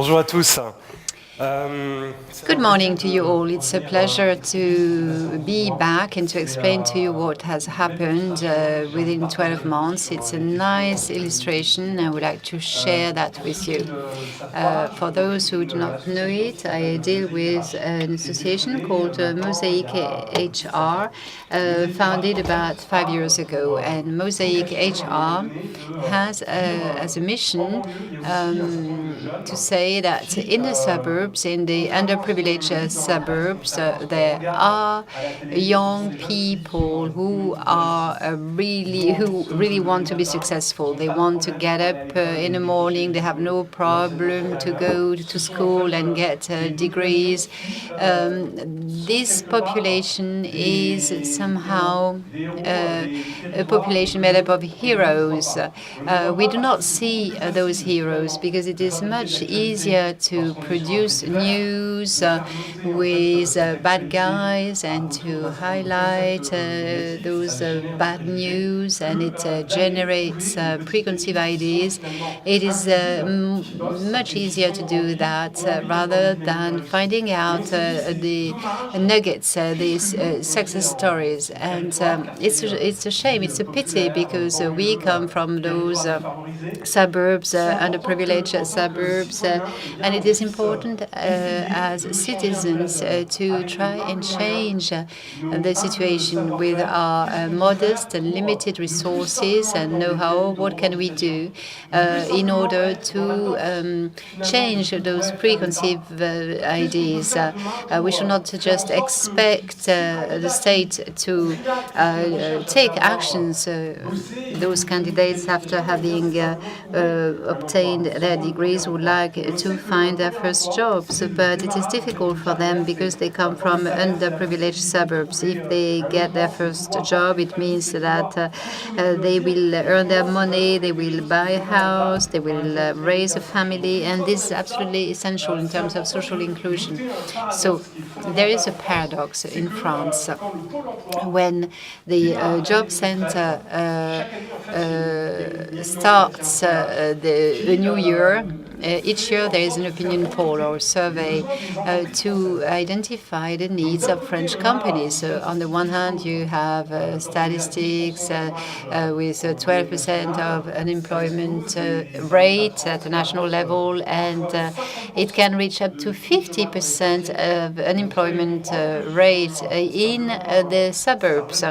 Bonjour à tous. Good morning to you all. It's a pleasure to be back and to explain to you what has happened within 12 months. It's a nice illustration. I would like to share that with you. For those who do not know it, I deal with an association called Mozaïk HR, founded about 5 years ago. And Mozaïk HR has as a mission to say that in the suburbs, in the underprivileged suburbs, there are young people who really want to be successful. They want to get up in the morning. They have no problem to go to school and get degrees. This population is somehow a population made up of heroes. We do not see those heroes because it is much easier to produce news with bad guys and to highlight those bad news, and it generates preconceived ideas. It is much easier to do that rather than finding out the nuggets, these success stories. And it's a shame, it's a pity, because we come from those suburbs, underprivileged suburbs, and it is important as citizens to try and change the situation with our modest and limited resources and know-how. What can we do in order to change those preconceived ideas? We should not just expect the state to take actions. Those candidates, after having obtained their degrees, would like to find their first jobs, but it is difficult for them because they come from underprivileged suburbs. If they get their first job, it means that they will earn their money, they will buy a house, they will raise a family, and this is absolutely essential in terms of social inclusion. So there is a paradox in France. When the job center starts the new year, each year there is an opinion poll or survey to identify the needs of French companies. So on the one hand, you have statistics with 12% of unemployment rate at the national level, and it can reach up to 50% of unemployment rate in the suburbs,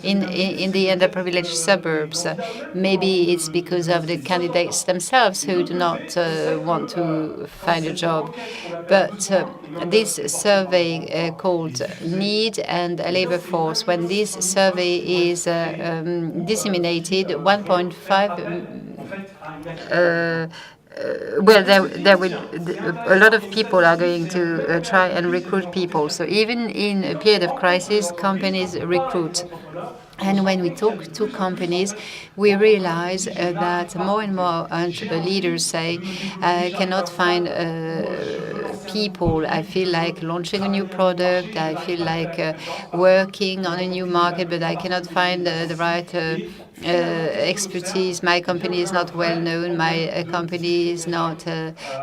in the underprivileged suburbs. Maybe it's because of the candidates themselves who do not want to find a job. But this survey called Need and Labor Force, when this survey is disseminated, 1.5 well, there will a lot of people are going to try and recruit people. So even in a period of crisis, companies recruit. And when we talk to companies, we realize that more and more leaders say, I cannot find people. I feel like launching a new product. I feel like working on a new market, but I cannot find the right expertise. My company is not well known. My company is not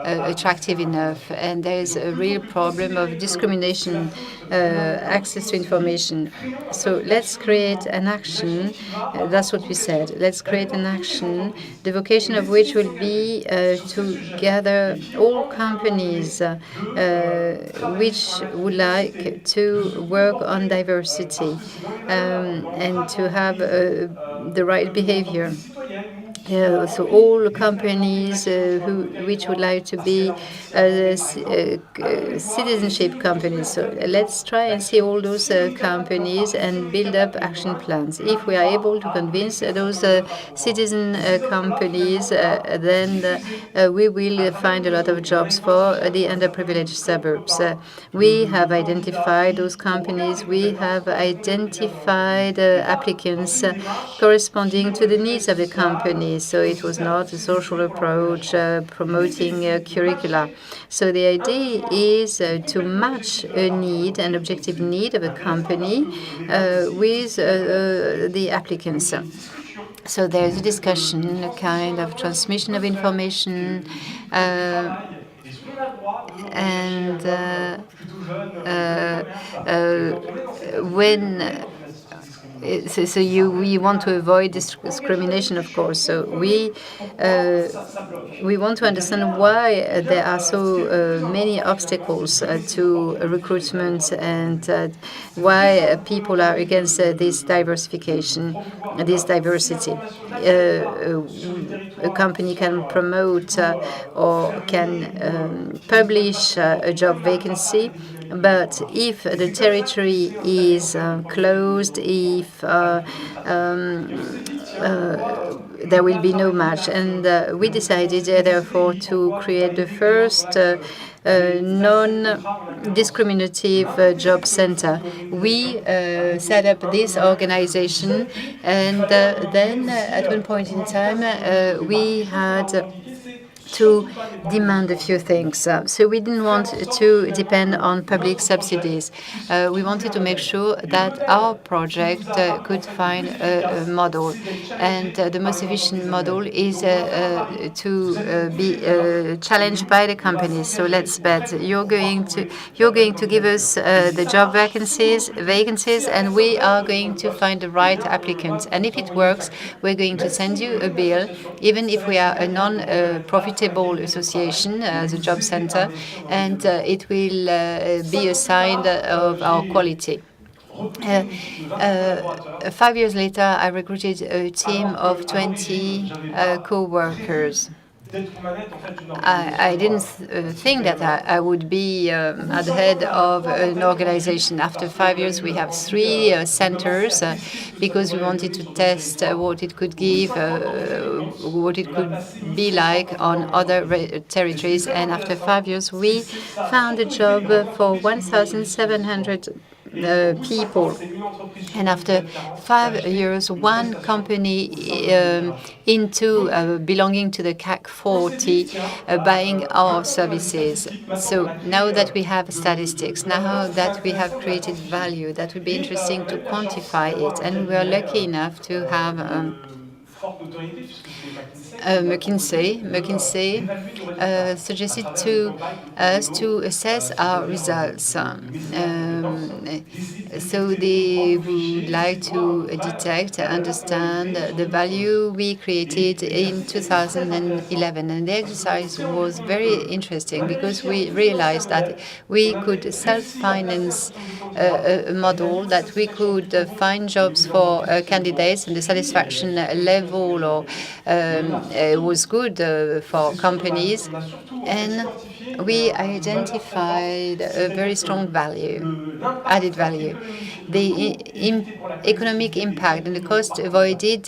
attractive enough. And there is a real problem of discrimination, access to information. So let's create an action. That's what we said. Let's create an action, the vocation of which will be to gather all companies which would like to work on diversity and to have the right behavior. So all companies which would like to be citizenship companies. So let's try and see all those companies and build up action plans. If we are able to convince those citizen companies, then we will find a lot of jobs for the underprivileged suburbs. We have identified those companies. We have identified applicants corresponding to the needs of the companies. So it was not a social approach promoting curricula. So the idea is to match a need, an objective need of a company with the applicants. So there's a discussion, a kind of transmission of information And when we want to avoid discrimination, of course. So we want to understand why there are so many obstacles to recruitment, and why people are against this diversification, this diversity. A company can promote or can publish a job vacancy, but if the territory is closed, if there will be no match. And we decided, therefore, to create the first non-discriminative job center. We set up this organization, and then at one point in time, we had to demand a few things. So we didn't want to depend on public subsidies. We wanted to make sure that our project could find a model. And the most efficient model is to be challenged by the companies. So let's bet you're going to give us the job vacancies, and we are going to find the right applicants. And if it works, we're going to send you a bill, even if we are a non-profitable association as a job center, and it will be a sign of our quality. 5 years later, I recruited a team of 20 co-workers. I didn't think that I would be at the head of an organization. After 5 years, we have 3 centers because we wanted to test what it could give, what it could be like on other territories. And after 5 years, we found a job for 1,700 people. And after 5 years, one company belonging to the CAC 40 buying our services. So now that we have statistics, now that we have created value, that would be interesting to quantify it. And we are lucky enough to have McKinsey suggested to us to assess our results. So they would like to detect, understand the value we created in 2011. And the exercise was very interesting because we realized that we could self-finance a model, that we could find jobs for candidates, and the satisfaction level was good for companies. And we identified a very strong added value. The economic impact and the cost avoided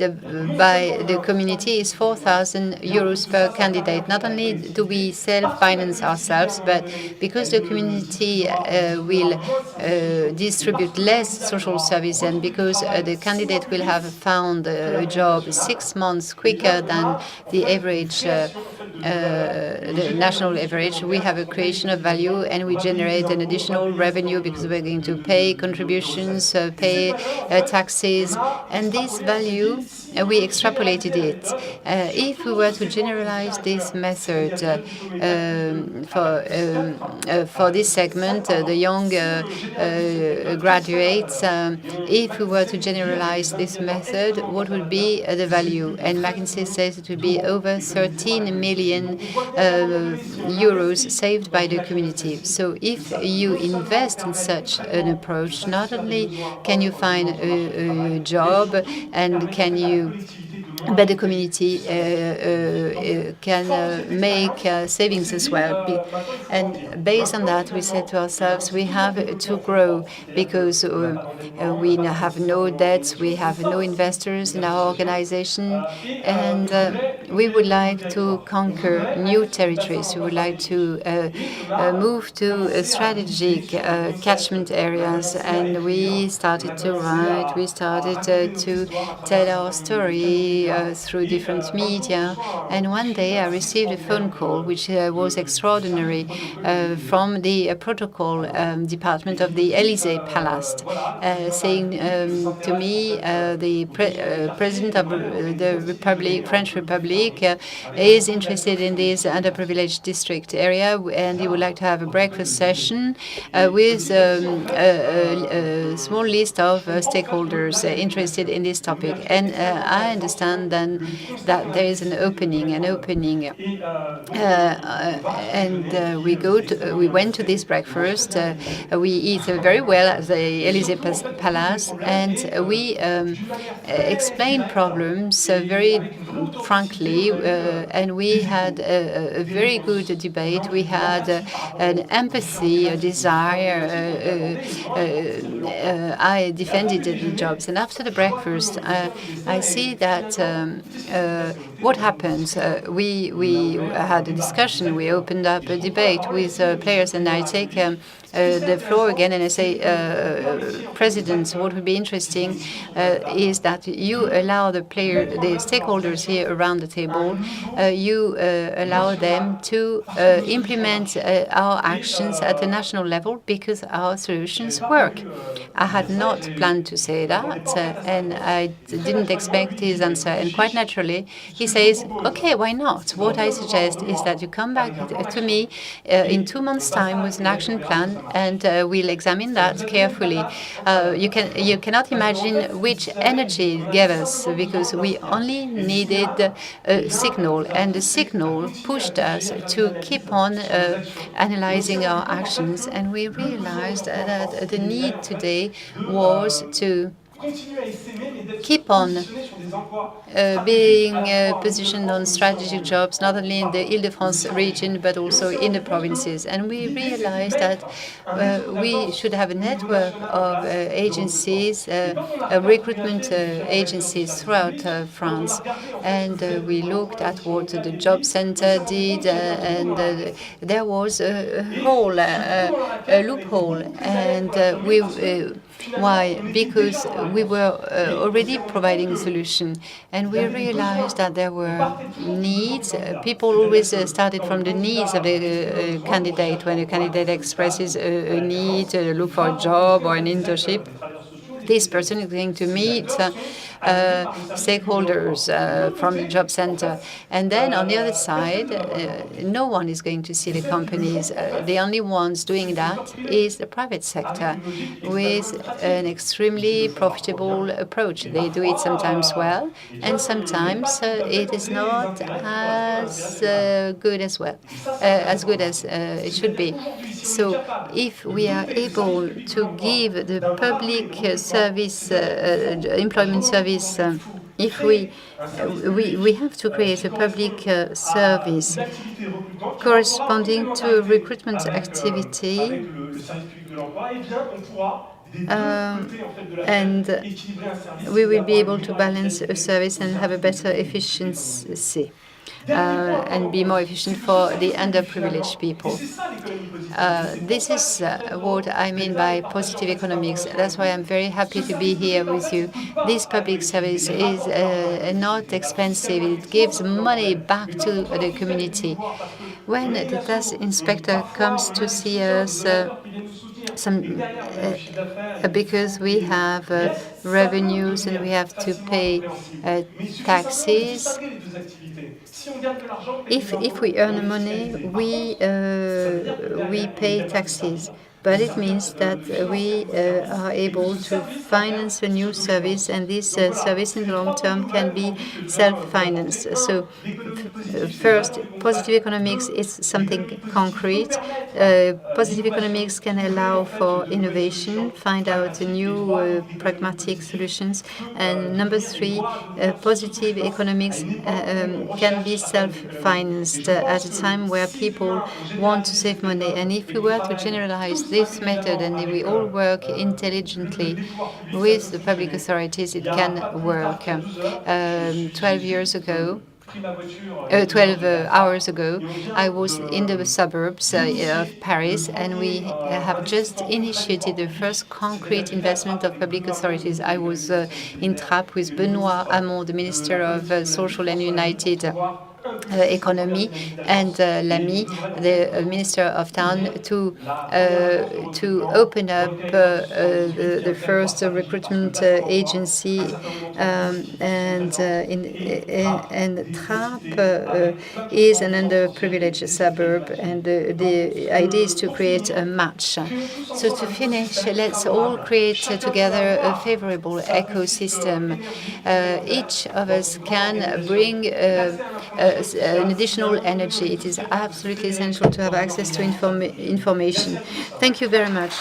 by the community is 4,000 euros per candidate. Not only do we self-finance ourselves, but because the community will distribute less social service, and because the candidate will have found a job 6 months quicker than the average, the national average, we have a creation of value, and we generate an additional revenue because we're going to pay contributions, pay taxes, and this value, we extrapolated it. If we were to generalize this method for this segment, the young graduates, if we were to generalize this method, what would be the value? And McKinsey says it would be over 13 million euros saved by the community. So if you invest in such an approach, not only can you find a job and but the community can make savings as well. And based on that, we said to ourselves, we have to grow because we have no debts, we have no investors in our organization, and we would like to conquer new territories. We would like to move to strategic catchment areas, and we started to write, we started to tell our story through different media. And one day I received a phone call, which was extraordinary, from the protocol department of the Élysée Palace, saying to me, the president of the French Republic, is interested in this underprivileged district area, and he would like to have a breakfast session with a small list of stakeholders interested in this topic. And I understand then that there is an opening, and we went to this breakfast. We eat very well at the Élysée Palace, and we explained problems very frankly, and we had a very good debate. We had an empathy, a desire. I defended the jobs, and after the breakfast, I see that what happens. We had a discussion. We opened up a debate with players, and I take the floor again, and I say, President, what would be interesting is that you allow the stakeholders here around the table, you allow them to implement our actions at the national level because our solutions work. I had not planned to say that, and I didn't expect his answer. And quite naturally, he says, okay, why not? What I suggest is that you come back to me in 2 months' time with an action plan, and we'll examine that carefully. You cannot imagine which energy it gave us, because we only needed a signal, and the signal pushed us to keep on analyzing our actions. And we realized that the need today was to keep on being positioned on strategic jobs, not only in the Île-de-France region, but also in the provinces. And we realized that we should have a network of agencies, recruitment agencies throughout France. And we looked at what the job center did, and there was a hole, a loophole. And why? Because we were already providing a solution, and we realized that there were needs. People always started from the needs of the candidate. When a candidate expresses a need, look for a job or an internship, this person is going to meet stakeholders from the job center. And then on the other side, no one is going to see the companies. The only ones doing that is the private sector, with an extremely profitable approach. They do it sometimes well, and sometimes it is not as good as it should be. So if we are able to give the public service, employment service, if we have to create a public service corresponding to recruitment activity, and we will be able to balance a service and have a better efficiency. And be more efficient for the underprivileged people. This is what I mean by positive economics. That's why I'm very happy to be here with you. This public service is not expensive. It gives money back to the community. When the tax inspector comes to see us, because we have revenues and we have to pay taxes. If we earn money, we pay taxes. But it means that we are able to finance a new service, and this service in the long term can be self-financed. So first, positive economics is something concrete. Positive economics can allow for innovation, find out new pragmatic solutions. And number three, positive economics can be self-financed at a time where people want to save money. And if we were to generalize this method and if we all work intelligently with the public authorities, it can work. 12 years ago, 12 hours ago. I was in the suburbs of Paris, and we have just initiated the first concrete investment of public authorities. I was in Trappes with Benoît Hamon, the Minister of Social and United Economy, and Lamy, the Minister of Town, to open up the first recruitment agency, and Trappes is an underprivileged suburb, and the idea is to create a match. So to finish, let's all create together a favorable ecosystem. Each of us can bring an additional energy. It is absolutely essential to have access to information. Thank you very much.